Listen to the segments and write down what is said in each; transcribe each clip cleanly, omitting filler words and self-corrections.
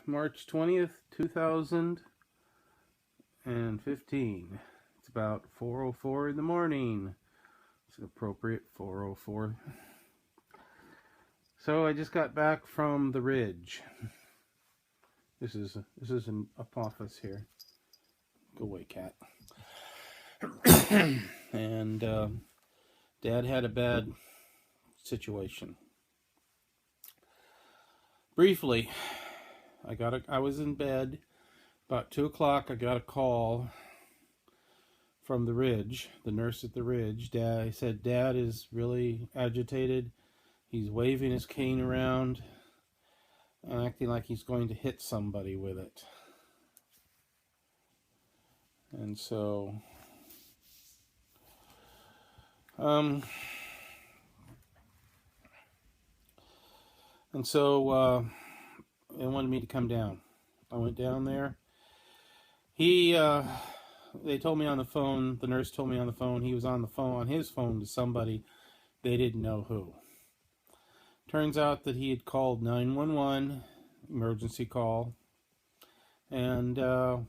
March 20th, 2015. It's about 4:04 in the morning. It's an appropriate 4:04. So I just got back from the Ridge. This is an office here. Go away, cat. And Dad had a bad situation. Briefly, I was in bed about 2 o'clock. I got a call from the Ridge, the nurse at the Ridge. He said Dad is really agitated. He's waving his cane around and acting like he's going to hit somebody with it. And so they wanted me to come down. I went down there. They told me on the phone, the nurse told me on the phone, he was on his phone to somebody, they didn't know who. Turns out that he had called 911, emergency call, and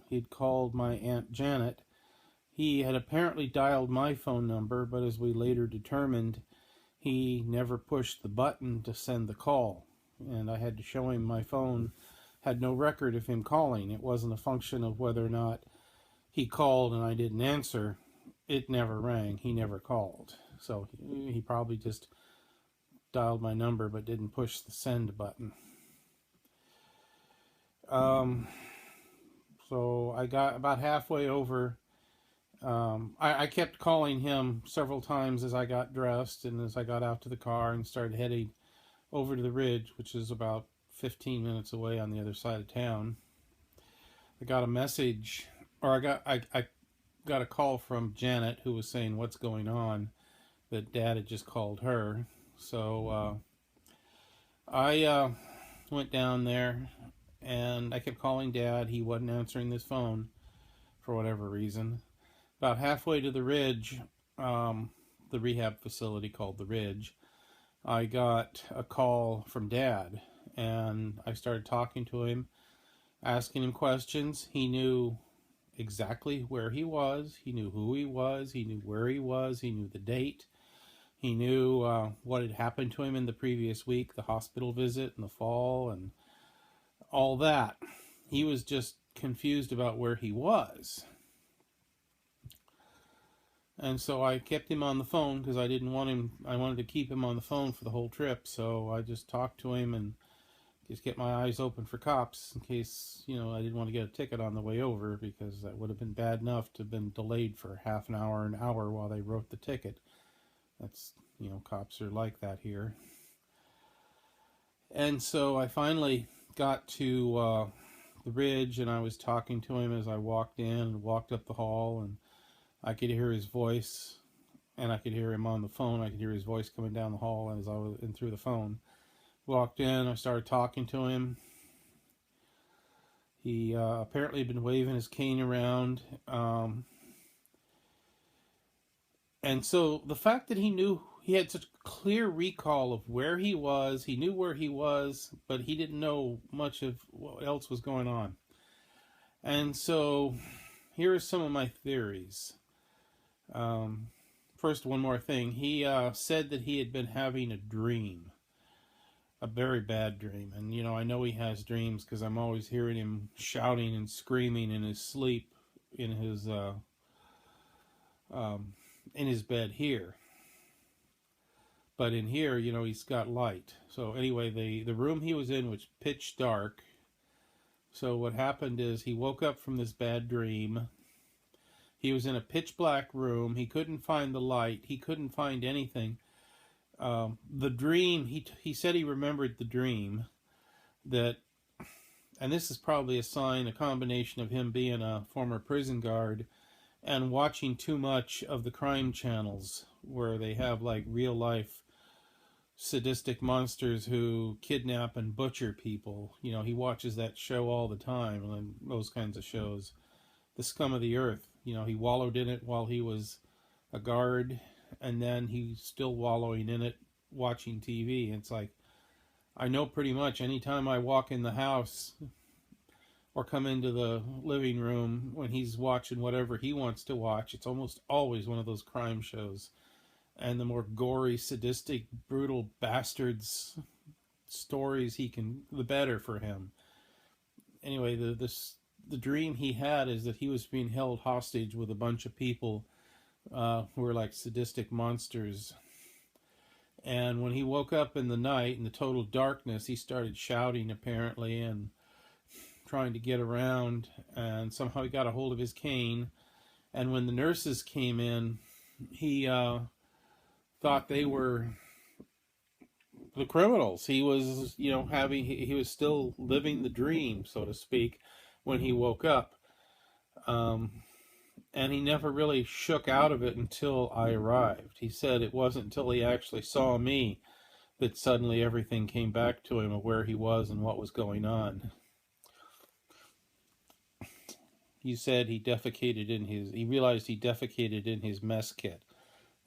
he'd called my Aunt Janet. He had apparently dialed my phone number, but as we later determined, he never pushed the button to send the call. And I had to show him my phone had no record of him calling. It wasn't a function of whether or not he called and I didn't answer. It never rang. He never called. So he probably just dialed my number but didn't push the send button. So I got about halfway over. I kept calling him several times as I got dressed and as I got out to the car and started heading over to the Ridge, which is about 15 minutes away on the other side of town. I got a message, or I got a call from Janet, who was saying what's going on, that Dad had just called her. So I went down there and I kept calling Dad. He wasn't answering his phone for whatever reason. About halfway to the Ridge, the rehab facility called the Ridge, I got a call from Dad, and I started talking to him, asking him questions. He knew exactly where he was. He knew who he was. He knew where he was. He knew the date. He knew what had happened to him in the previous week, the hospital visit in the fall, and all that. He was just confused about where he was. And so I kept him on the phone because I wanted to keep him on the phone for the whole trip. So I just talked to him and just kept my eyes open for cops in case, I didn't want to get a ticket on the way over, because that would have been bad enough to have been delayed for half an hour while they wrote the ticket. That's, cops are like that here. And so I finally got to the Ridge, and I was talking to him as I walked in and walked up the hall, and I could hear his voice, and I could hear him on the phone. I could hear his voice coming down the hall as I was in through the phone. Walked in, I started talking to him. He apparently had been waving his cane around. And so the fact that he had such clear recall of where he was, he knew where he was, but he didn't know much of what else was going on. And so here are some of my theories. First, one more thing. He said that he had been having a dream, a very bad dream. And, I know he has dreams because I'm always hearing him shouting and screaming in his sleep in his bed here. But in here, he's got light. So anyway, the room he was in was pitch dark. So what happened is he woke up from this bad dream. He was in a pitch black room. He couldn't find the light. He couldn't find anything. The dream, he said he remembered the dream and this is probably a combination of him being a former prison guard and watching too much of the crime channels where they have like real life sadistic monsters who kidnap and butcher people. He watches that show all the time, and those kinds of shows. The Scum of the Earth. He wallowed in it while he was a guard, and then he's still wallowing in it watching TV. It's like, I know pretty much anytime I walk in the house or come into the living room when he's watching whatever he wants to watch, it's almost always one of those crime shows. And the more gory, sadistic, brutal bastards stories he can, the better for him. Anyway, the dream he had is that he was being held hostage with a bunch of people who were like sadistic monsters. And when he woke up in the night in the total darkness, he started shouting apparently and trying to get around. And somehow he got a hold of his cane. And when the nurses came in, he thought they were the criminals. He was, he was still living the dream, so to speak, when he woke up. Um, and he never really shook out of it until I arrived. He said it wasn't until he actually saw me that suddenly everything came back to him of where he was and what was going on. He said he realized he defecated in his mess kit.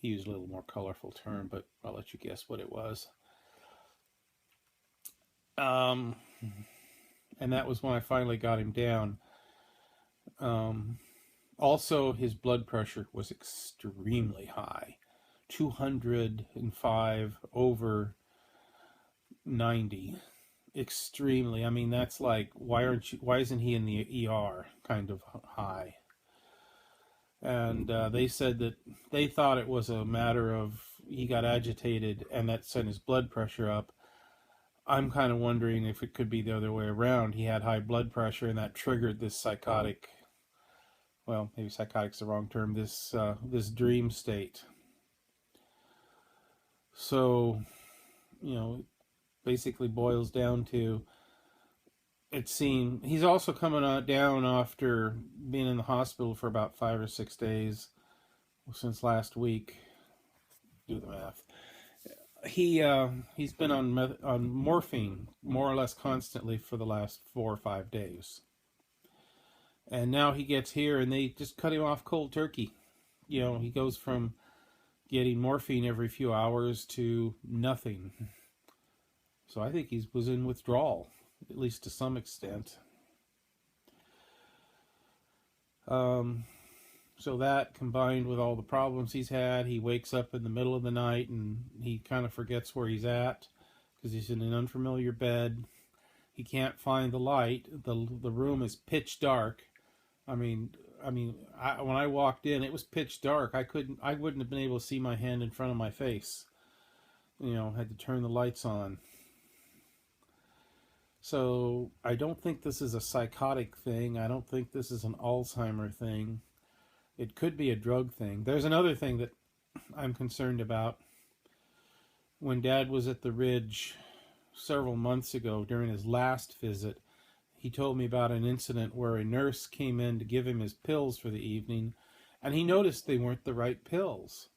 He used a little more colorful term, but I'll let you guess what it was. And that was when I finally got him down. Also, his blood pressure was extremely high, 205 over 90. Extremely. I mean, that's like, why isn't he in the ER kind of high? And they said that they thought it was a matter of he got agitated and that sent his blood pressure up. I'm kind of wondering if it could be the other way around. He had high blood pressure and that triggered this psychotic, well, maybe psychotic's the wrong term, this dream state. So, basically boils down to, it seemed he's also coming down after being in the hospital for about 5 or 6 days since last week. Do the math. He's been on morphine more or less constantly for the last 4 or 5 days, and now he gets here and they just cut him off cold turkey. He goes from getting morphine every few hours to nothing. So I think he was in withdrawal, at least to some extent. So that combined with all the problems he's had, he wakes up in the middle of the night and he kind of forgets where he's at because he's in an unfamiliar bed. He can't find the light. The room is pitch dark. When I walked in, it was pitch dark. I wouldn't have been able to see my hand in front of my face. Had to turn the lights on. So I don't think this is a psychotic thing. I don't think this is an Alzheimer thing. It could be a drug thing. There's another thing that I'm concerned about. When Dad was at the Ridge several months ago during his last visit, he told me about an incident where a nurse came in to give him his pills for the evening, and he noticed they weren't the right pills.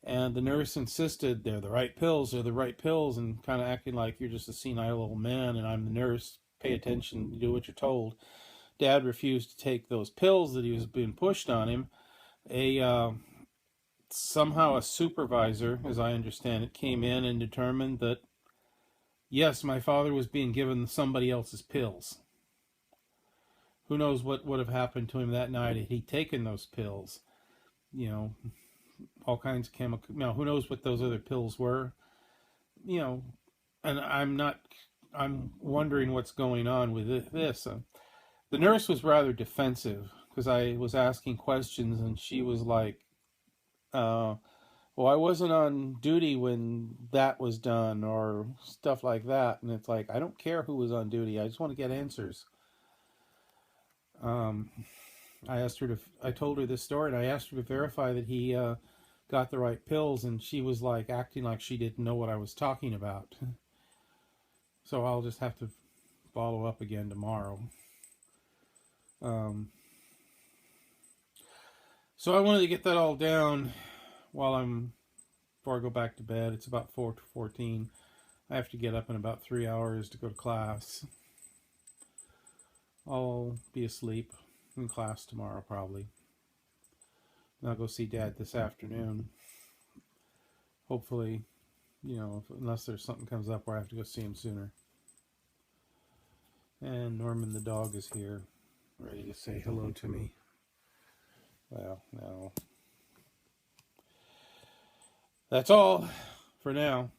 And the nurse insisted they're the right pills, and kind of acting like you're just a senile old man and I'm the nurse. Pay attention, do what you're told. Dad refused to take those pills that he was being pushed on him. Somehow a supervisor, as I understand it, came in and determined that, yes, my father was being given somebody else's pills. Who knows what would have happened to him that night had he taken those pills. All kinds of chemical. Who knows what those other pills were. And I'm wondering what's going on with this. The nurse was rather defensive because I was asking questions and she was like, well, I wasn't on duty when that was done or stuff like that. And it's like, I don't care who was on duty. I just want to get answers. I told her this story and I asked her to verify that he got the right pills, and she was like acting like she didn't know what I was talking about. So I'll just have to follow up again tomorrow. So I wanted to get that all down before I go back to bed. It's about 4:14. I have to get up in about 3 hours to go to class. I'll be asleep in class tomorrow probably. And I'll go see Dad this afternoon. Hopefully unless there's something comes up where I have to go see him sooner. And Norman the dog is here, ready to say hello to me. Well, no. That's all for now.